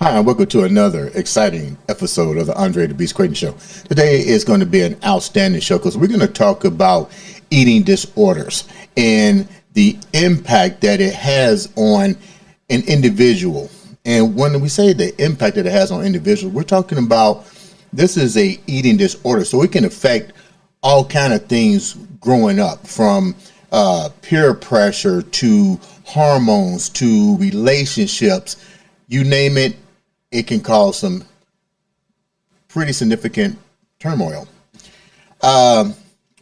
Hi, and welcome to another exciting episode of the Andre The Beast Crayton Show. Today is going to be an outstanding show because we're going to talk about eating disorders and the impact that it has on an individual. And when we say the impact that it has on individuals, we're talking about this is a eating disorder, so it can affect all kind of things growing up, from peer pressure to hormones to relationships, you name it. It can cause some pretty significant turmoil.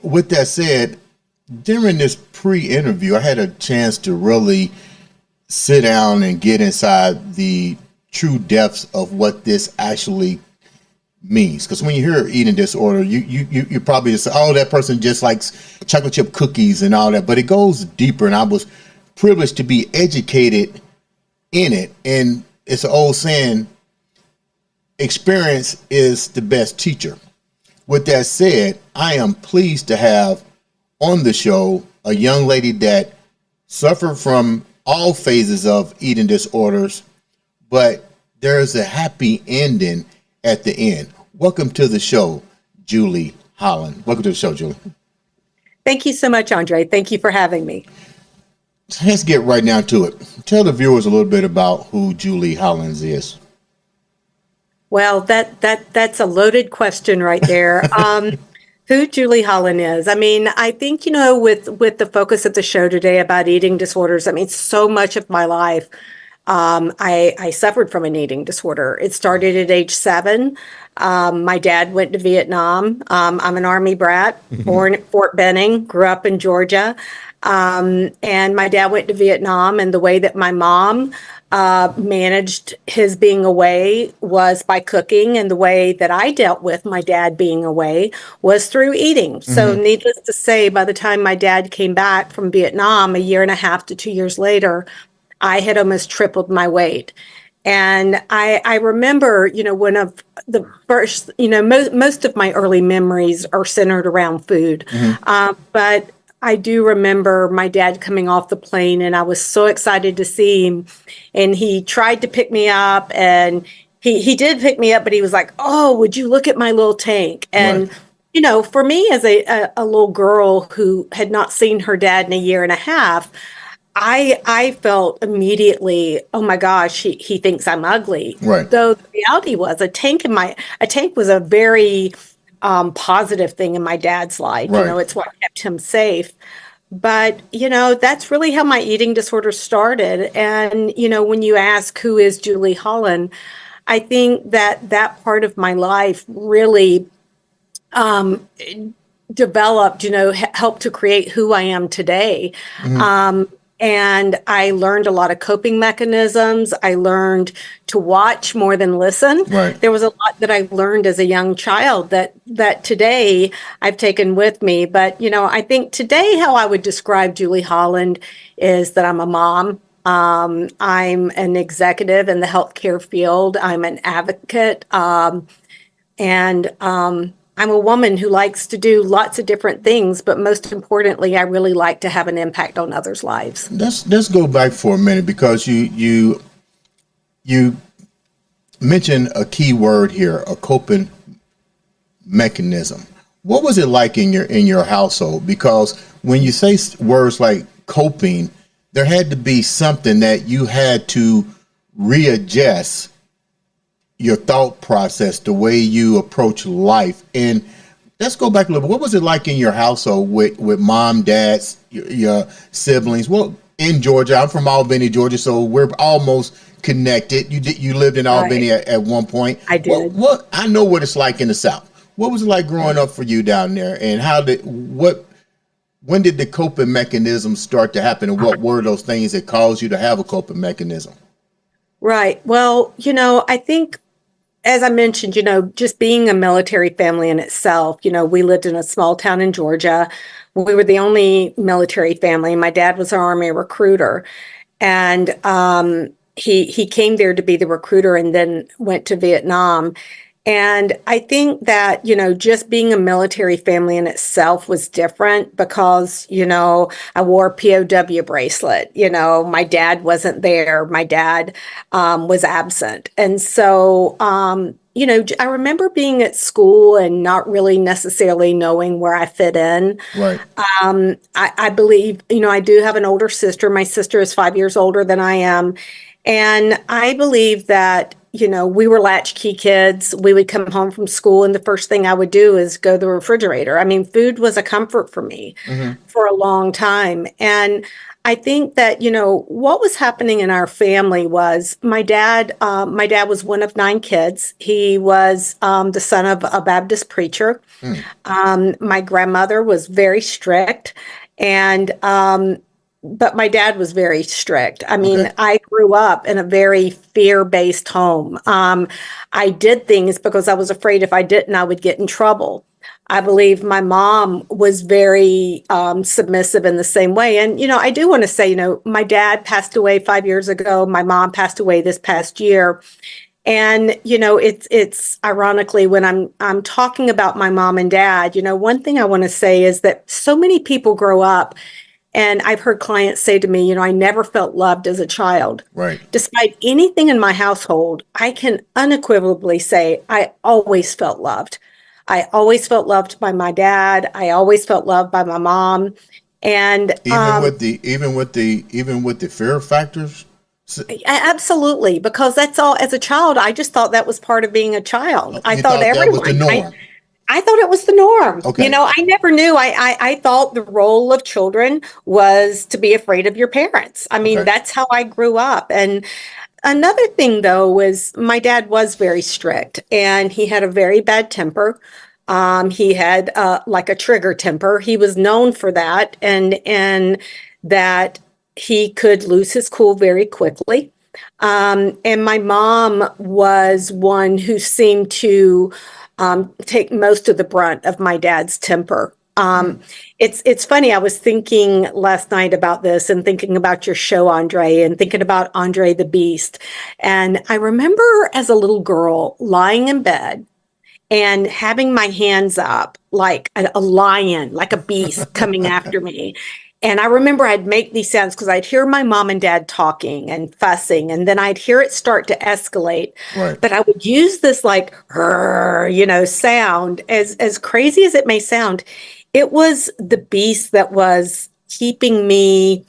With that said, during this pre-interview, I had a chance to really sit down and get inside the true depths of what this actually means. Because when you hear eating disorder, you probably just say, oh, that person just likes chocolate chip cookies and all that. But it goes deeper, and I was privileged to be educated in it. And it's an old saying, experience is the best teacher. With that said, I am pleased to have on the show a young lady that suffered from all phases of eating disorders, but there's a happy ending at the end. Welcome to the show, Julie Holland. Welcome to the show, Julie. Thank you so much, Andre. Thank you for having me. Let's get right down to it. Tell the viewers a little bit about who Julie Holland is. Well, that's a loaded question right there. Who Julie Holland is. I mean, I think, with the focus of the show today about eating disorders, I mean, so much of my life, I suffered from an eating disorder. It started at age 7. My dad went to Vietnam. I'm an Army brat, born at Fort Benning, grew up in Georgia. And my dad went to Vietnam, and the way that my mom managed his being away was by cooking, and the way that I dealt with my dad being away was through eating. So needless to say, by the time my dad came back from Vietnam, a year and a half to 2 years later, I had almost tripled my weight. And I remember, one of the first, most of my early memories are centered around food. But I do remember my dad coming off the plane, and I was so excited to see him. And he tried to pick me up, and he did pick me up, but he was like, "Oh, would you look at my little tank?" And, for me as a little girl who had not seen her dad in a year and a half, I felt immediately, oh my gosh, he thinks I'm ugly. Right. Though the reality was a tank was a very positive thing in my dad's life. Right. It's what kept him safe. But, that's really how my eating disorder started. And, when you ask who is Julie Holland, I think that part of my life really developed, helped to create who I am today. And I learned a lot of coping mechanisms. I learned to watch more than listen. Right. There was a lot that I learned as a young child that today I've taken with me. But, I think today how I would describe Julie Holland is that I'm a mom. I'm an executive in the healthcare field. I'm an advocate. And I'm a woman who likes to do lots of different things, but most importantly, I really like to have an impact on others' lives. Let's go back for a minute, because you mentioned a key word here, a coping mechanism. What was it like in your household? Because when you say words like coping, there had to be something that you had to readjust your thought process, the way you approach life. And let's go back a little bit. What was it like in your household with mom, dads, your siblings? Well, in Georgia, I'm from Albany, Georgia, so we're almost connected. You lived in Albany at one point. I did. What I know what it's like in the South. What was it like growing up for you down there? And when did the coping mechanism start to happen? And what were those things that caused you to have a coping mechanism? Right. Well, I think as I mentioned, just being a military family in itself, we lived in a small town in Georgia. We were the only military family. My dad was an Army recruiter, and he came there to be the recruiter and then went to Vietnam. And I think that, just being a military family in itself was different because, I wore a POW bracelet. My dad wasn't there. My dad was absent. And so, I remember being at school and not really necessarily knowing where I fit in. Right. I believe, I do have an older sister. My sister is 5 years older than I am. And I believe that, we were latchkey kids. We would come home from school, and the first thing I would do is go to the refrigerator. I mean, food was a comfort for me for a long time. And I think that, what was happening in our family was my dad was one of 9 kids. He was the son of a Baptist preacher. My grandmother was very strict, and but my dad was very strict. I mean, Okay. I grew up in a very fear-based home. I did things because I was afraid if I didn't, I would get in trouble. I believe my mom was very submissive in the same way. And, I do want to say, my dad passed away 5 years ago. My mom passed away this past year. And, it's ironically when I'm talking about my mom and dad, one thing I want to say is that so many people grow up. And I've heard clients say to me, I never felt loved as a child. Right. Despite anything in my household, I can unequivocally say I always felt loved. I always felt loved by my dad. I always felt loved by my mom. And Even with the fear factors. absolutely, because that's all. As a child, I just thought that was part of being a child. I You thought thought that was the everyone. norm. I thought it was the norm. Okay. I never knew. I thought the role of children was to be afraid of your parents. I mean, Okay. that's how I grew up. And another thing, though, was my dad was very strict and he had a very bad temper. He had like a trigger temper. He was known for that, and that he could lose his cool very quickly. And my mom was one who seemed to take most of the brunt of my dad's temper. It's funny. I was thinking last night about this and thinking about your show, Andre, and thinking about Andre the Beast. And I remember as a little girl lying in bed and having my hands up like a lion, like a beast coming after me. And I remember I'd make these sounds because I'd hear my mom and dad talking and fussing, and then I'd hear it start to escalate. Right. But I would use this like, sound, as crazy as it may sound. It was the beast that was keeping me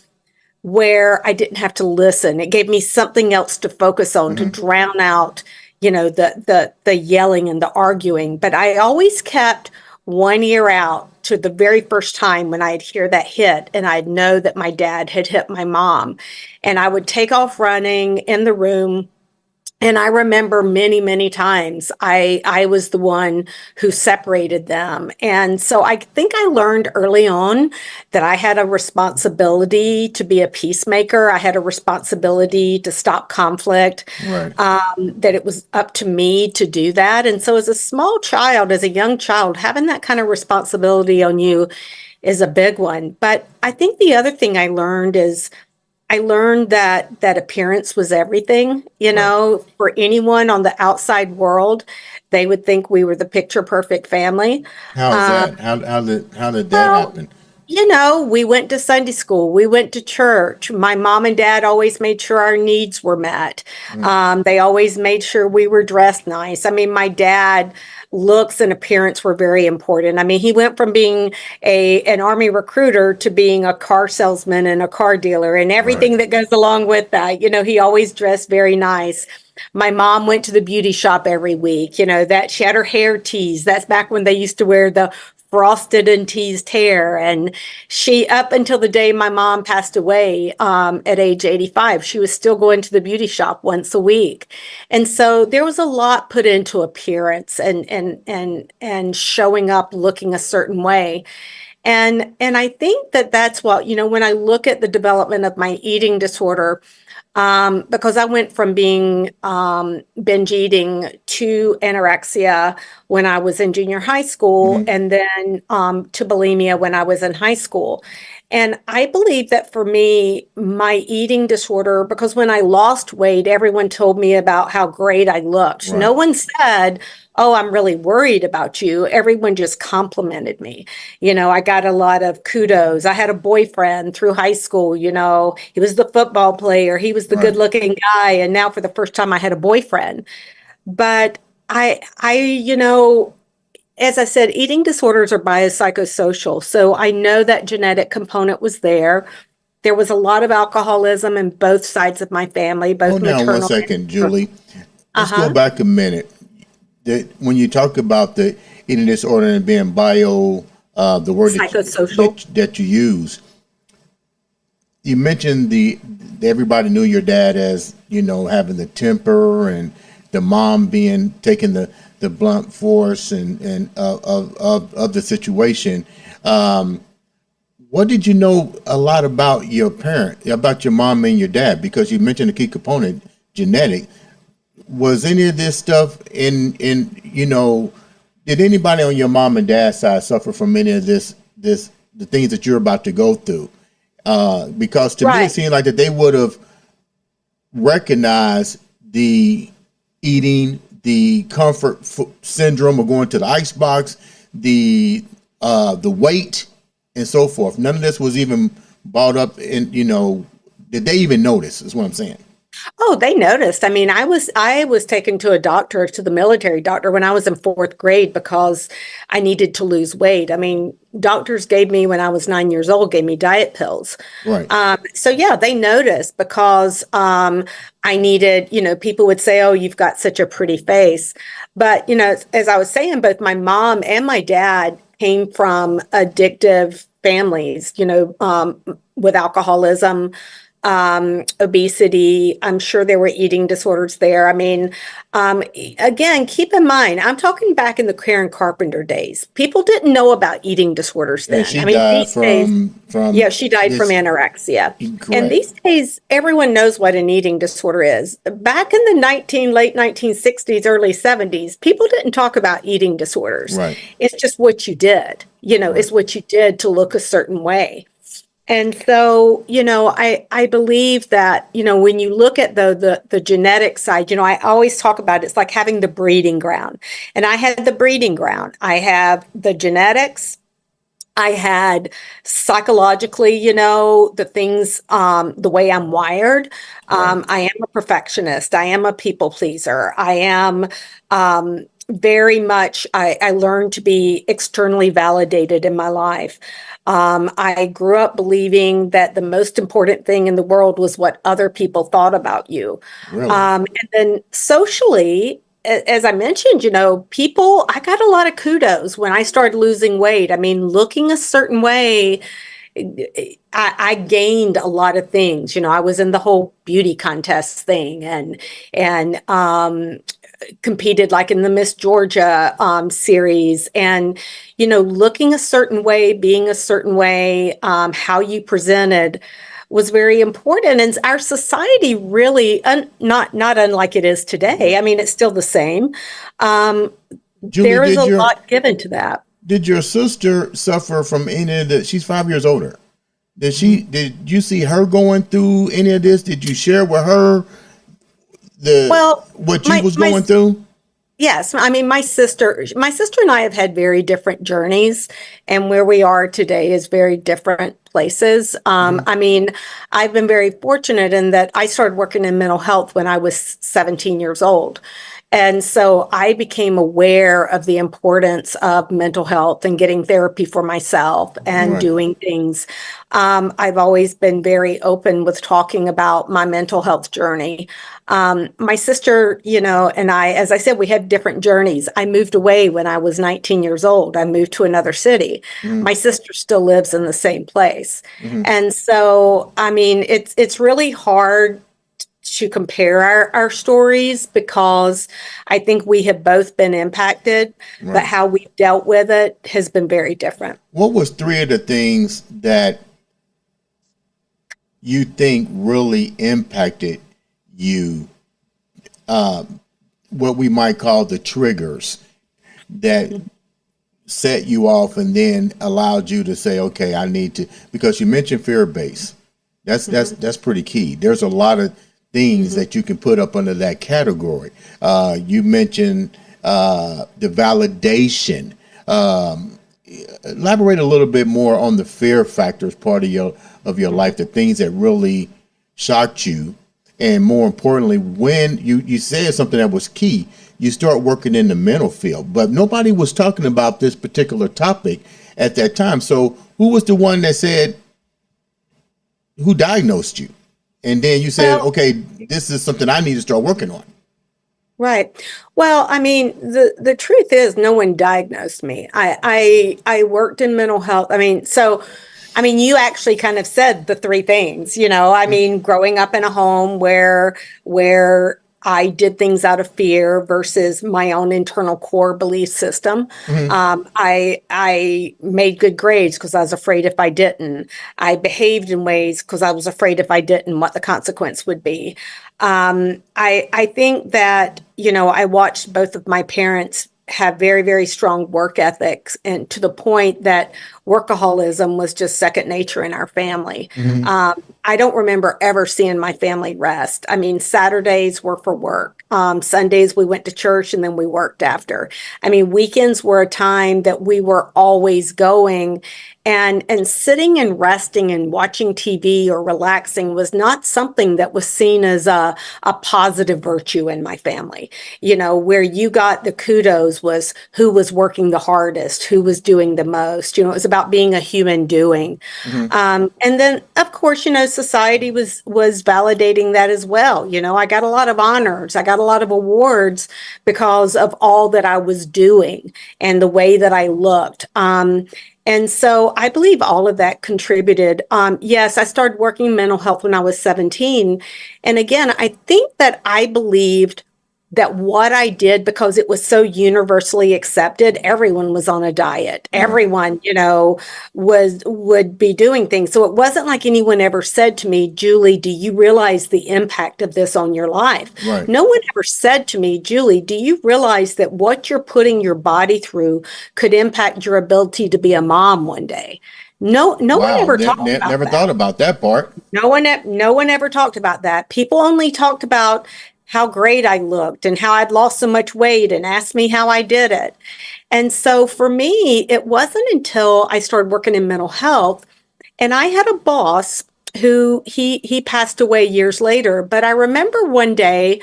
where I didn't have to listen. It gave me something else to focus on to drown out, the yelling and the arguing. But I always kept one ear out to the very first time when I'd hear that hit and I'd know that my dad had hit my mom. And I would take off running in the room. And I remember many, many times I was the one who separated them. And so I think I learned early on that I had a responsibility to be a peacemaker. I had a responsibility to stop conflict, Right. that it was up to me to do that. And so as a small child, as a young child, having that kind of responsibility on you is a big one. But I think the other thing I learned is I learned that appearance was everything. For anyone on the outside world, they would think we were the picture perfect family. How is that? How did that Well, happen? we went to Sunday school, we went to church. My mom and dad always made sure our needs were met. They always made sure we were dressed nice. I mean, my dad looks and appearance were very important. I mean, he went from being an Army recruiter to being a car salesman and a car dealer and everything Right. that goes along with that. He always dressed very nice. My mom went to the beauty shop every week, that she had her hair teased. That's back when they used to wear the frosted and teased hair. And she, up until the day my mom passed away, at age 85, she was still going to the beauty shop once a week. And so there was a lot put into appearance and showing up looking a certain way. And I think that that's what, when I look at the development of my eating disorder, because I went from being binge eating to anorexia when I was in junior high school, Hmm. and then to bulimia when I was in high school. And I believe that for me, my eating disorder, because when I lost weight, everyone told me about how great I looked. No Right. one said, "Oh, I'm really worried about you." Everyone just complimented me. I got a lot of kudos. I had a boyfriend through high school, he was the football player, he was the Right. good-looking guy, and now for the first time I had a boyfriend. But as I said, eating disorders are biopsychosocial. So I know that genetic component was there. There was a lot of alcoholism in both sides of my family, both Hold down one maternal and second, paternal. Julie. Let's go Uh-huh. back a minute. When you talk about the eating disorder and being the word Psychosocial. that you use, you mentioned everybody knew your dad as having the temper, and the mom being taking the blunt force and of the situation. What did you know a lot about about your mom and your dad? Because you mentioned a key component, genetic. Was any of this stuff did anybody on your mom and dad's side suffer from any of the things that you're about to go through? Because to me, it Right. seemed like that they would have recognized the eating, the syndrome of going to the ice box, the weight, and so forth. None of this was even brought up in, did they even notice, is what I'm saying. Oh, they noticed. I mean, I was taken to a doctor, to the military doctor, when I was in fourth grade because I needed to lose weight. I mean, doctors gave me, when I was 9 years old, gave me diet pills. Right. So yeah, they noticed because I needed, people would say, "Oh, you've got such a pretty face," but as I was saying, both my mom and my dad came from addictive families, with alcoholism, obesity. I'm sure there were eating disorders there. I mean, again, keep in mind, I'm talking back in the Karen Carpenter days. People didn't know about eating disorders And then. she I mean, died these days, from yeah, she died from this. anorexia. And Correct. these days, everyone knows what an eating disorder is. Back in the late 1960s, early 70s, people didn't talk about eating disorders. Right. It's just what you did. Right. It's what you did to look a certain way. And so, I believe that, when you look at the genetic side, I always talk about it's like having the breeding ground. And I had the breeding ground. I have the genetics. I had psychologically, the things, the way I'm wired. Right. I am a perfectionist. I am a people pleaser. I am very much, I learned to be externally validated in my life. I grew up believing that the most important thing in the world was what other people thought about you. Really. And then socially, as I mentioned, I got a lot of kudos when I started losing weight. I mean, looking a certain way, I gained a lot of things. I was in the whole beauty contest thing, and competed like in the Miss Georgia series, and looking a certain way, being a certain way, how you presented was very important. And our society really, not unlike it is today. I mean, it's still the same. Um, Julie, there is a lot given to that. did your sister suffer from any of the? She's 5 years older. Did you see her going through any of this? Did you share with her Well, what you my was my going through? yes, I mean, my sister and I have had very different journeys, and where we are today is very different places. Hmm. I mean, I've been very fortunate in that I started working in mental health when I was 17 years old. And so I became aware of the importance of mental health and getting therapy for myself and Right. doing things. I've always been very open with talking about my mental health journey. My sister, and I, as I said, we have different journeys. I moved away when I was 19 years old. I moved to another city. Hmm. My sister still lives in the same place. Hmm. And so, I mean, it's really hard to compare our stories because I think we have both been impacted, but Right. how we've dealt with it has been very different. What was three of the things that you think really impacted you? What we might call the triggers that set you off and then allowed you to say, okay, I need to, because you mentioned fear base. That's pretty key. There's a lot of things that you can put up under that category. You mentioned the validation. Elaborate a little bit more on the fear factors part of your life, the things that really shocked you, and more importantly, when you said something that was key. You start working in the mental field, but nobody was talking about this particular topic at that time. So who was the one that said, who diagnosed you? And then you said, Well, okay, this is something I need to start working on. right. Well, I mean, the truth is no one diagnosed me. I worked in mental health. I mean, you actually kind of said the three things, I mean, growing up in a home where I did things out of fear versus my own internal core belief system. Mm-hmm. I made good grades because I was afraid if I didn't. I behaved in ways because I was afraid if I didn't, what the consequence would be. I think that, I watched both of my parents have very, very strong work ethics, and to the point that workaholism was just second nature in our family. Mm-hmm. I don't remember ever seeing my family rest. I mean, Saturdays were for work. Sundays we went to church and then we worked after. I mean, weekends were a time that we were always going, and sitting and resting and watching TV or relaxing was not something that was seen as a positive virtue in my family. Where you got the kudos was who was working the hardest, who was doing the most. It was about being a human doing. Mm-hmm. And then, of course, society was validating that as well. I got a lot of honors. I got a lot of awards because of all that I was doing and the way that I looked. And so I believe all of that contributed. Yes, I started working in mental health when I was 17. And again, I think that I believed that what I did, because it was so universally accepted, everyone was on a diet. Right. Everyone, would be doing things. So it wasn't like anyone ever said to me, Julie, do you realize the impact of this on your life? Right. No one ever said to me, Julie, do you realize that what you're putting your body through could impact your ability to be a mom one day? No one Wow. ever talked about Never that. thought about that part. No one ever talked about that. People only talked about how great I looked and how I'd lost so much weight and asked me how I did it. And so for me, it wasn't until I started working in mental health, and I had a boss who he passed away years later. But I remember one day,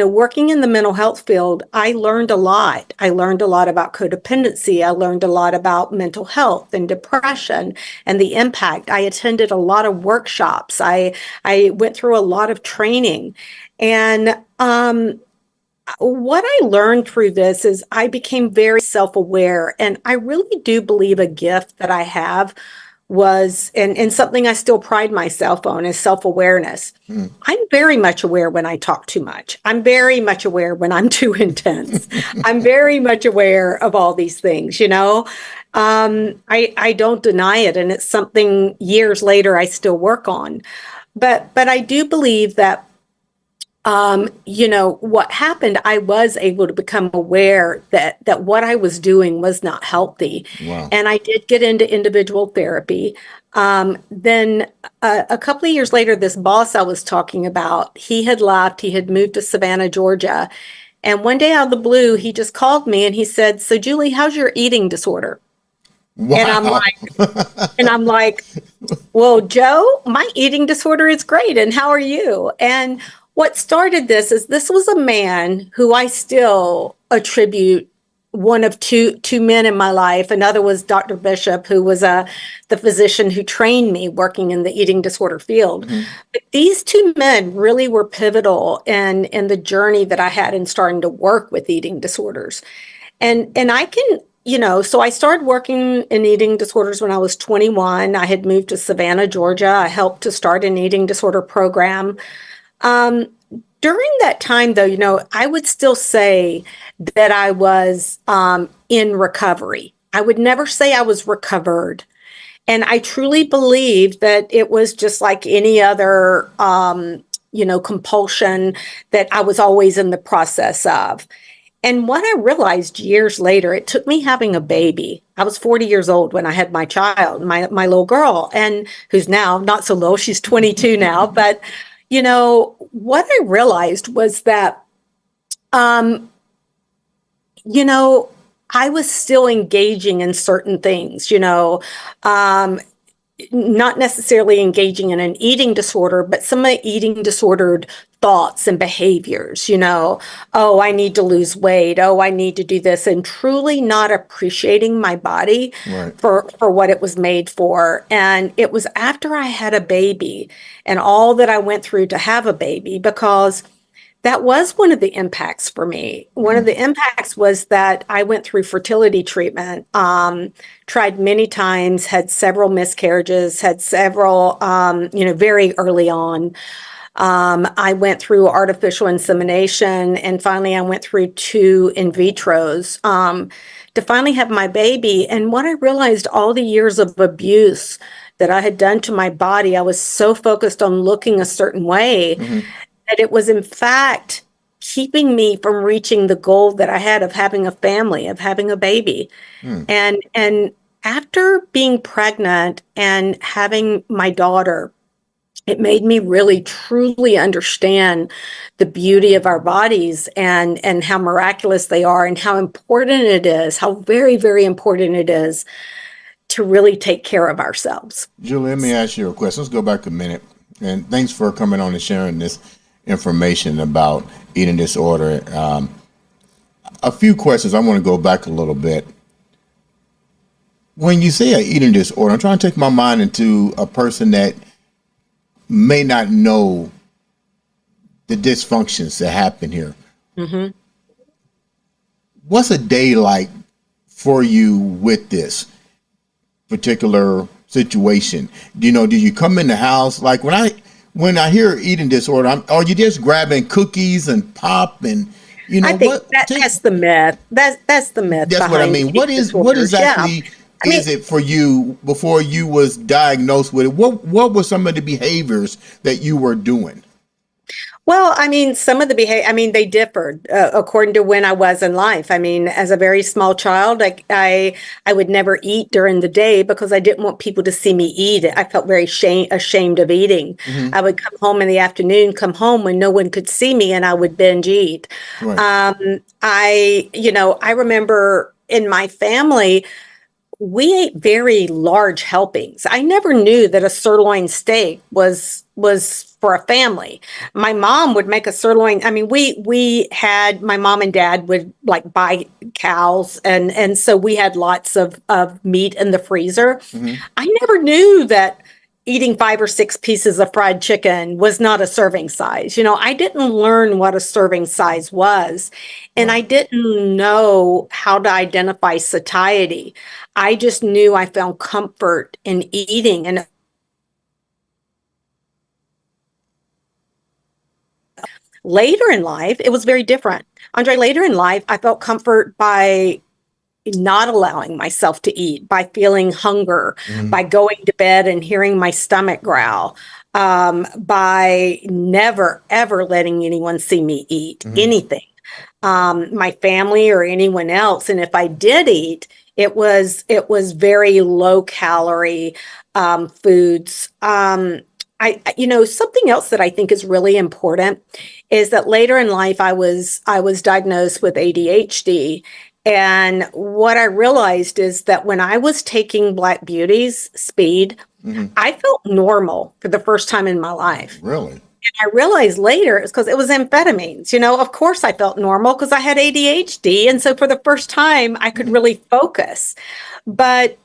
working in the mental health field, I learned a lot. I learned a lot about codependency. I learned a lot about mental health and depression and the impact. I attended a lot of workshops. I went through a lot of training. And what I learned through this is I became very self-aware. And I really do believe a gift that I have was, and something I still pride myself on, is self-awareness. Mm. I'm very much aware when I talk too much. I'm very much aware when I'm too intense. I'm very much aware of all these things, I don't deny it, and it's something years later I still work on. But I do believe that what happened, I was able to become aware that what I was doing was not healthy. Wow. And I did get into individual therapy. Then a couple of years later, this boss I was talking about, he had left, he had moved to Savannah, Georgia. And one day out of the blue, he just called me and he said, "So Julie, how's your eating disorder?" Wow. And I'm like, well, Joe, my eating disorder is great. And how are you? And what started this was a man who I still attribute one of two men in my life. Another was Dr. Bishop, who was the physician who trained me working in the eating disorder field. Mm-hmm. But these two men really were pivotal in the journey that I had in starting to work with eating disorders. And I can, so I started working in eating disorders when I was 21. I had moved to Savannah, Georgia. I helped to start an eating disorder program. Um, During that time, though, I would still say that I was in recovery. I would never say I was recovered. And I truly believe that it was just like any other, compulsion that I was always in the process of. And what I realized years later, it took me having a baby. I was 40 years old when I had my child, my little girl, and who's now not so little, she's 22 now. But, what I realized was that, um, you know, I was still engaging in certain things, um, not necessarily engaging in an eating disorder, but some of the eating disordered thoughts and behaviors, oh, I need to lose weight. Oh, I need to do this, and truly not appreciating my body Right. for what it was made for. And it was after I had a baby and all that I went through to have a baby, because that was one of the impacts for me. One of the impacts was that I went through fertility treatment, tried many times, had several miscarriages, had several, very early on. I went through artificial insemination, and finally I went through 2 in vitros to finally have my baby. And what I realized, all the years of abuse that I had done to my body, I was so focused on looking a certain way that it was in fact keeping me from reaching the goal that I had of having a family, of having a baby. And after being pregnant and having my daughter, it made me really truly understand the beauty of our bodies and how miraculous they are, and how important it is, how very, very important it is to really take care of ourselves. Julie, let me ask you a question. Let's go back a minute. And thanks for coming on and sharing this information about eating disorder. A few questions. I want to go back a little bit. When you say an eating disorder, I'm trying to take my mind into a person that may not know the dysfunctions that happen here. What's a day like for you with this particular situation? Do you come in the house, like when I hear eating disorder, are you just grabbing cookies and pop and I think that's the myth. That's the myth. That's what I mean. What exactly is it for you before you was diagnosed with it? What were some of the behaviors that you were doing? Well, some of the behavior, they differed according to when I was in life. As a very small child, I would never eat during the day because I didn't want people to see me eat. I felt very ashamed of eating. I would come home in the afternoon, come home when no one could see me, and I would binge eat. Right. I remember in my family, we ate very large helpings. I never knew that a sirloin steak was for a family. My mom would make a sirloin. We had, my mom and dad would like buy cows, and so we had lots of meat in the freezer. I never knew that eating 5 or 6 pieces of fried chicken was not a serving size. I didn't learn what a serving size was, and I didn't know how to identify satiety. I just knew I found comfort in eating. And later in life, it was very different. Andre, later in life, I felt comfort by not allowing myself to eat, by feeling hunger, by going to bed and hearing my stomach growl, by never, ever letting anyone see me eat anything, my family or anyone else. And if I did eat, it was very low calorie foods. Something else that I think is really important is that later in life, I was diagnosed with ADHD. And what I realized is that when I was taking Black Beauty's speed, I felt normal for the first time in my life. Really? And I realized later it's because it was amphetamines. Of course I felt normal because I had ADHD. And so for the first time, I could really focus. But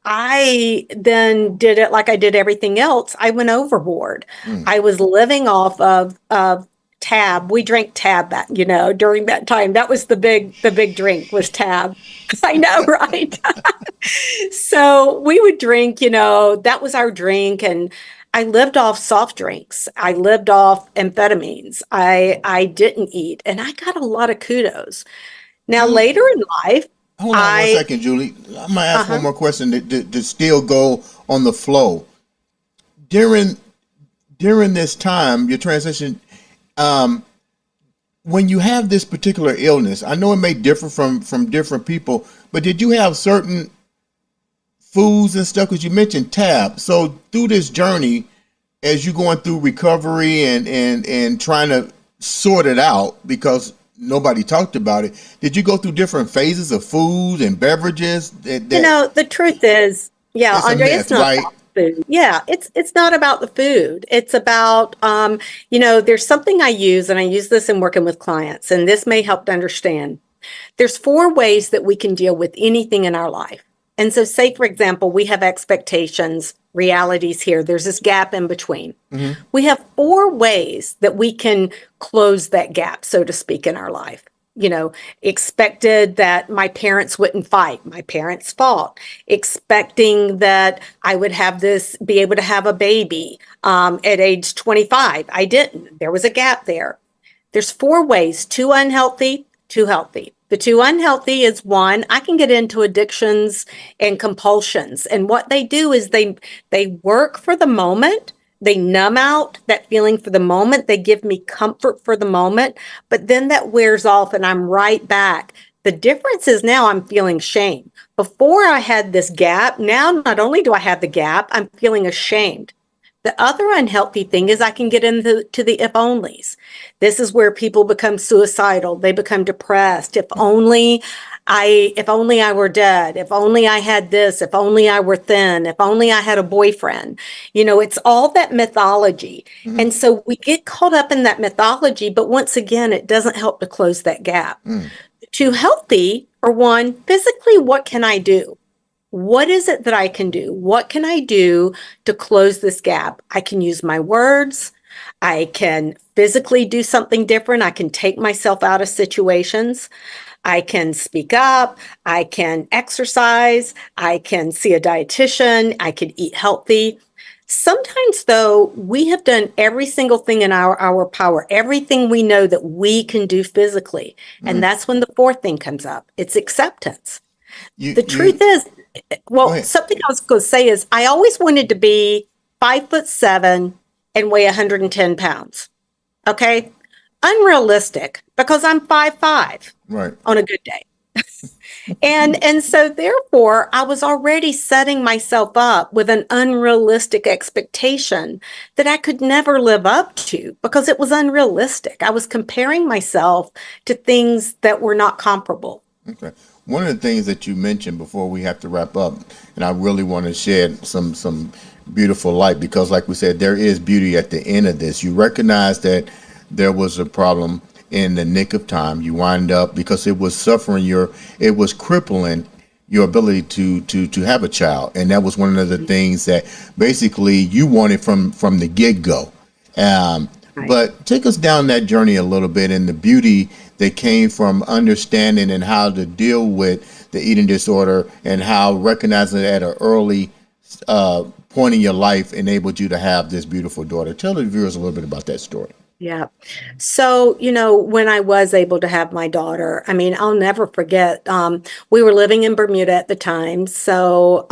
I then did it like I did everything else. I went overboard. I was living off of Tab. We drank Tab back, during that time. That was the big drink was Tab. I know, right? So we would drink, that was our drink. And I lived off soft drinks. I lived off amphetamines. I didn't eat. And I got a lot of kudos. Now, Julie, later in life, hold on one I, second, Julie. I'm gonna ask one uh-huh. more question to still go on the flow. During this time, your transition, um, when you have this particular illness, I know it may differ from different people, but did you have certain foods and stuff? Because you mentioned tab. So through this journey, as you going through recovery and trying to sort it out, because nobody talked about it, did you go through different phases of foods and beverages that The truth is, yeah, it's a Andre, it's myth, not right? about the food. Yeah, it's not about the food. It's about, there's something I use, and I use this in working with clients, and this may help to understand. There's four ways that we can deal with anything in our life. And so, say, for example, we have expectations, realities here. There's this gap in between. Hmm. We have four ways that we can close that gap, so to speak, in our life. Expected that my parents wouldn't fight. My parents fought. Expecting that I would be able to have a baby at age 25. I didn't. There was a gap there. There's four ways: too unhealthy, too healthy. The too unhealthy is one, I can get into addictions and compulsions. And what they do is they work for the moment. They numb out that feeling for the moment. They give me comfort for the moment, but then that wears off and I'm right back. The difference is now I'm feeling shame. Before I had this gap, now not only do I have the gap, I'm feeling ashamed. The other unhealthy thing is I can get into the if onlys. This is where people become suicidal. They become depressed. If only I were dead. If only I had this. If only I were thin. If only I had a boyfriend. It's all that mythology. Hmm. And so we get caught up in that mythology, but once again, it doesn't help to close that gap. Mm. Too healthy, or one, physically, what can I do? What is it that I can do? What can I do to close this gap? I can use my words. I can physically do something different. I can take myself out of situations. I can speak up. I can exercise. I can see a dietitian. I can eat healthy. Sometimes, though, we have done every single thing in our power, everything we know that we can do physically. And Mm. that's when the fourth thing comes up. It's acceptance. You The truth you is, go well, ahead. something I was going to say is I always wanted to be 5'7" and weigh 110 pounds. Okay. Unrealistic because I'm 5'5" Right. on a good day. And so therefore I was already setting myself up with an unrealistic expectation that I could never live up to because it was unrealistic. I was comparing myself to things that were not comparable. Okay. One of the things that you mentioned before we have to wrap up, and I really want to shed some beautiful light because, like we said, there is beauty at the end of this. You recognize that there was a problem in the nick of time. You wind up because it was it was crippling your ability to have a child, and that was one of the things that basically you wanted from the get go. Um, Right. but take us down that journey a little bit and the beauty that came from understanding and how to deal with the eating disorder and how recognizing it at an early point in your life enabled you to have this beautiful daughter. Tell the viewers a little bit about that story. Yeah. So, when I was able to have my daughter, I mean, I'll never forget, we were living in Bermuda at the time. So,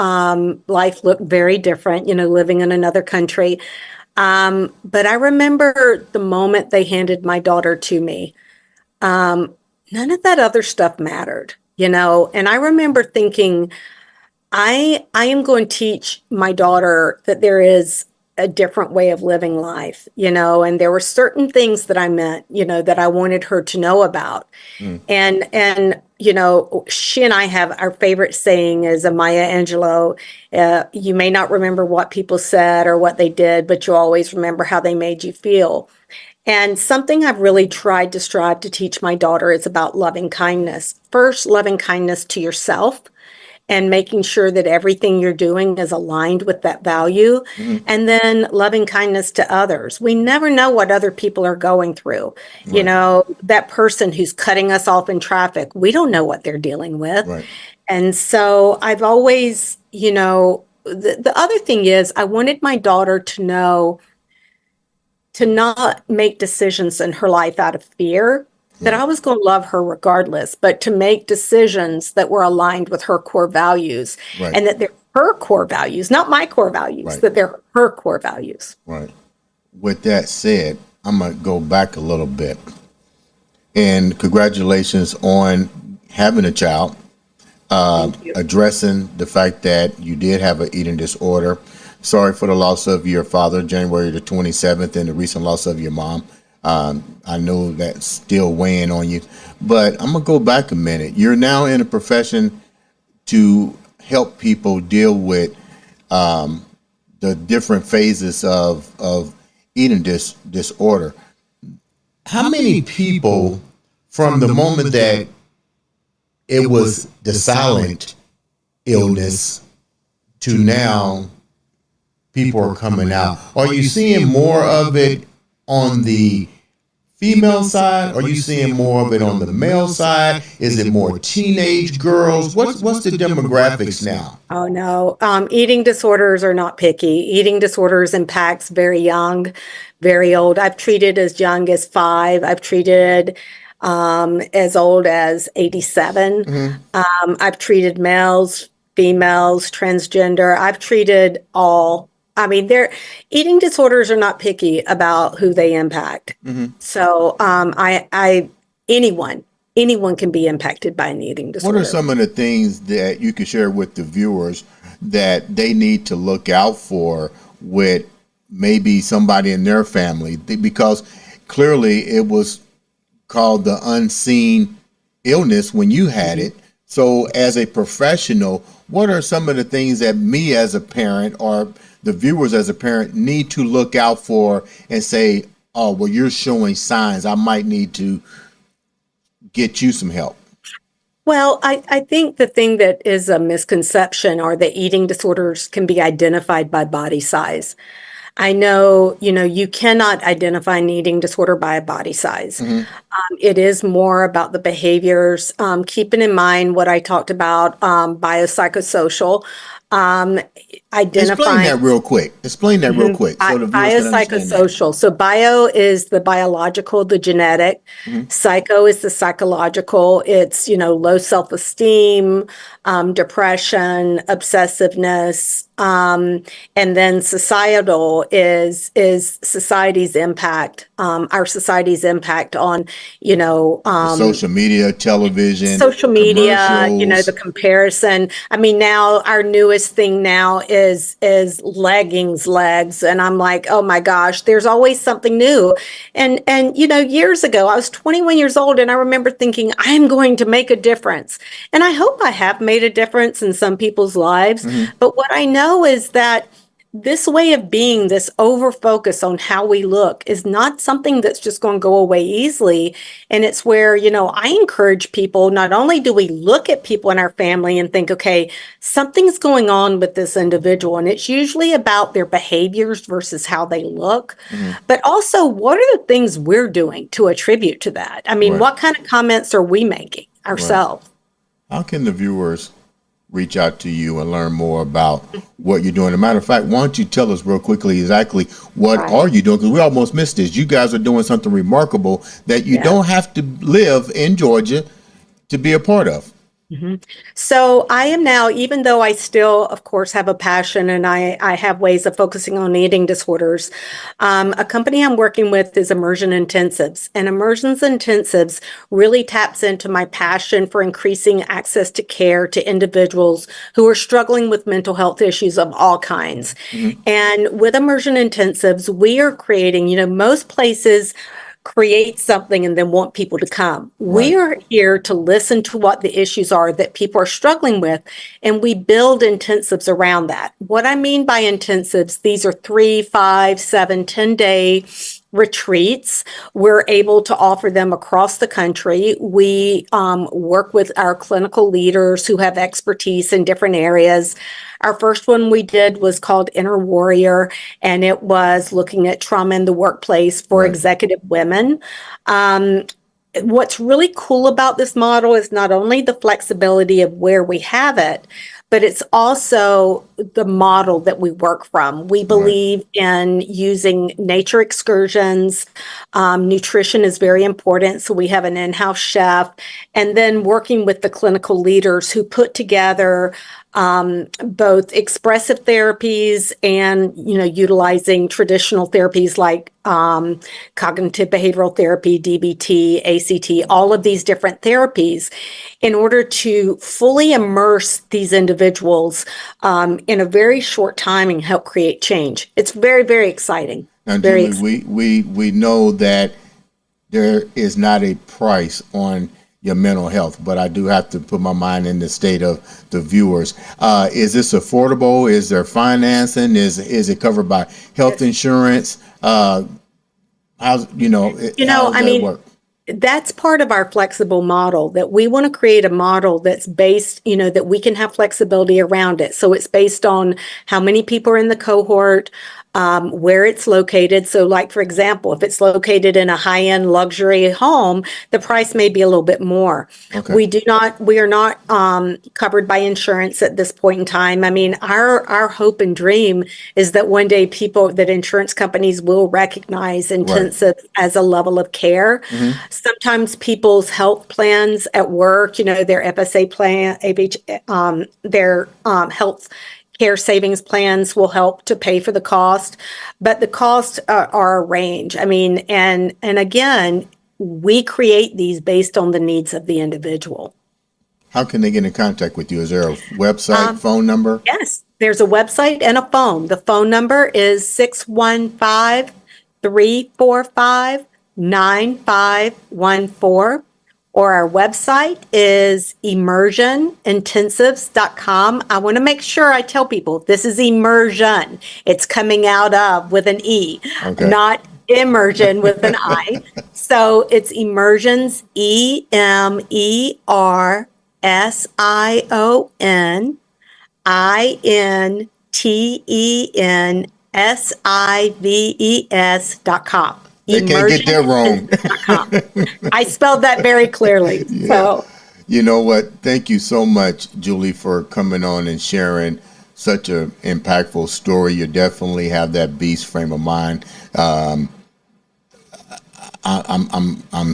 life looked very different, living in another country. But I remember the moment they handed my daughter to me, none of that other stuff mattered, and I remember thinking, I am going to teach my daughter that there is a different way of living life, and there were certain things that I meant, that I wanted her to know about. Mm. And she and I have our favorite saying is a Maya Angelou, you may not remember what people said or what they did, but you always remember how they made you feel. And something I've really tried to strive to teach my daughter is about loving kindness. First, loving kindness to yourself, and making sure that everything you're doing is aligned with that value. And then loving kindness to others. We never know what other people are going through. You Right. know, that person who's cutting us off in traffic, we don't know what they're dealing with. Right. And so I've always, the other thing is I wanted my daughter to know to not make decisions in her life out of fear, that I was going to love her regardless, but to make decisions that were aligned with her core values, Right. and that they're her core values, not my core values, Right. that they're her core values. Right. With that said, I'm going to go back a little bit. And congratulations on having a child, Thank you. addressing the fact that you did have an eating disorder. Sorry for the loss of your father, January the 27th, and the recent loss of your mom. I know that's still weighing on you, but I'm going to go back a minute. You're now in a profession to help people deal with the different phases of eating disorder. How many people from the moment that it was the silent illness to now people are coming out? Are you seeing more of it on the female side? Are you seeing more of it on the male side? Is it more teenage girls? What's the demographics now? Oh no, eating disorders are not picky. Eating disorders impacts very young, very old. I've treated as young as 5. I've treated as old as 87. I've treated males, females, transgender. I've treated all. I mean, eating disorders are not picky about who they impact. So, anyone can be impacted by an eating disorder. What are some of the things that you could share with the viewers that they need to look out for with maybe somebody in their family? Because clearly it was called the unseen illness when you had it. So as a professional, what are some of the things that me as a parent or the viewers as a parent need to look out for and say, oh, well, you're showing signs. I might need to get you some help? Well, I think the thing that is a misconception are that eating disorders can be identified by body size. I know, you cannot identify an eating disorder by a body size. It is more about the behaviors, keeping in mind what I talked about, biopsychosocial, Explain that real quick. Explain that real quick so the viewers can understand that. Biopsychosocial. So bio is the biological, the genetic. Psycho is the psychological. It's, low self-esteem, depression, obsessiveness. And then societal is society's impact, our society's impact on, Social media, television, social media, commercials. the comparison. I mean, now our newest thing now is legs. And I'm like, oh my gosh, there's always something new. And years ago, I was 21 years old and I remember thinking, I'm going to make a difference. And I hope I have made a difference in some people's lives. But what I know is that this way of being, this over focus on how we look is not something that's just going to go away easily. And it's where, I encourage people, not only do we look at people in our family and think, okay, something's going on with this individual, and it's usually about their behaviors versus how they look, but also what are the things we're doing to attribute to that? I mean, Right. what kind of comments are we making ourselves? How can the viewers reach out to you and learn more about what you're doing? As a matter of fact, why don't you tell us real quickly exactly what Right. are you doing? Because we almost missed this. You guys are doing something remarkable that you don't have to live in Georgia to be a part of. So I am now, even though I still, of course, have a passion and I have ways of focusing on eating disorders, a company I'm working with is Immersion Intensives. And Immersions Intensives really taps into my passion for increasing access to care to individuals who are struggling with mental health issues of all kinds. And with Immersion Intensives, we are creating, most places create something and then want people to come. We are here to listen to what the issues are that people are struggling with, and we build intensives around that. What I mean by intensives, these are 3, 5, 7, 10-day retreats. We're able to offer them across the country. We work with our clinical leaders who have expertise in different areas. Our first one we did was called Inner Warrior, and it was looking at trauma in the workplace for Right. executive women. What's really cool about this model is not only the flexibility of where we have it, but it's also the model that we work from. We believe in using nature excursions. Nutrition is very important, so we have an in-house chef, and then working with the clinical leaders who put together both expressive therapies and, utilizing traditional therapies like cognitive behavioral therapy, DBT, ACT, all of these different therapies in order to fully immerse these individuals in a very short time and help create change. It's very, very exciting. Now, Very Julie, we know that there is not a price on your mental health, but I do have to put my mind in the state of the viewers. Is this affordable? Is there financing? Is it covered by health insurance? How's how does that work? That's part of our flexible model, that we want to create a model that's based, that we can have flexibility around it. So it's based on how many people are in the cohort, where it's located. So like, for example, if it's located in a high-end luxury home, the price may be a little bit more. Okay. We are not covered by insurance at this point in time. I mean, our hope and dream is that one day that insurance companies will recognize intensive as a level of care. Sometimes people's health plans at work, their FSA plan, their health care savings plans will help to pay for the cost, but the costs are a range. I mean, and again, we create these based on the needs of the individual. How can they get in contact with you? Is there a website, phone number? Yes, there's a website and a phone. The phone number is 615-345-9514. Or our website is immersionintensives.com. I want to make sure I tell people this is immersion. It's coming out of with an E, not immersion with an I. So it's immersions, immersionintensives.com. They can't get that wrong. I spelled that very clearly. Yeah. So, you know what? Thank you so much, Julie, for coming on and sharing such an impactful story. You definitely have that beast frame of mind. I'm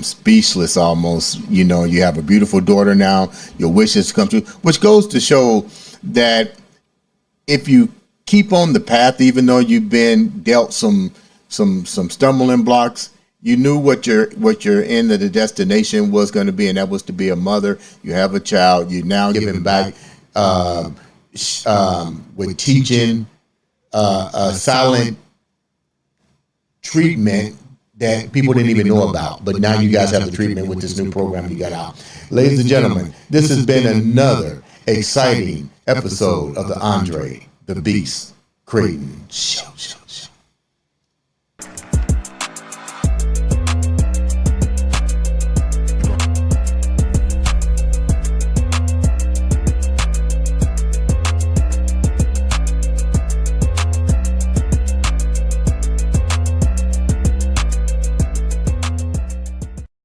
speechless almost. You have a beautiful daughter now. Your wishes come true, which goes to show that if you keep on the path, even though you've been dealt some stumbling blocks, you knew what your end of the destination was going to be, and that was to be a mother. You have a child. You now giving back with teaching a silent treatment that people didn't even know about. But now you guys have the treatment with this new program you got out. Ladies and gentlemen, this has been another exciting episode of the Andre The Beast Crayton Show.